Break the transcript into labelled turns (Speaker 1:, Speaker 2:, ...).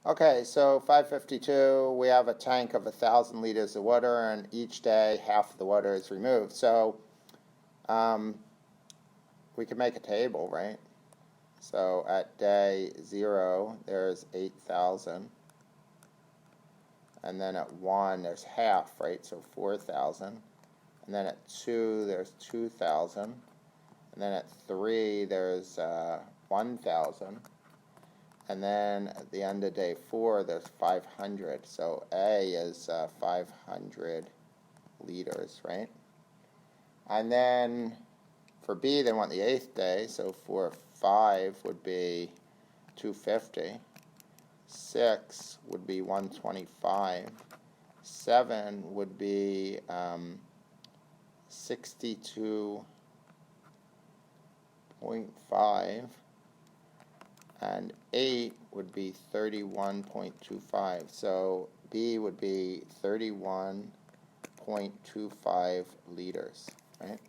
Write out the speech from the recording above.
Speaker 1: Okay, so 552, we have a tank of 1,000 liters of water, and each day half of the water is removed. So we can make a table, right? So at day 0, there's 8,000. And then at 1, there's half, right? So 4,000. And then at 2, there's 2,000. And then at 3, there's 1,000. And then at the end of day 4, there's 500. So A is 500 liters, right? And then for B, they want the 8th day. So for 5 would be 250. 6 would be 125. 7 would be 62.5. And 8 would be 31.25. So B would be 31.25 liters, right?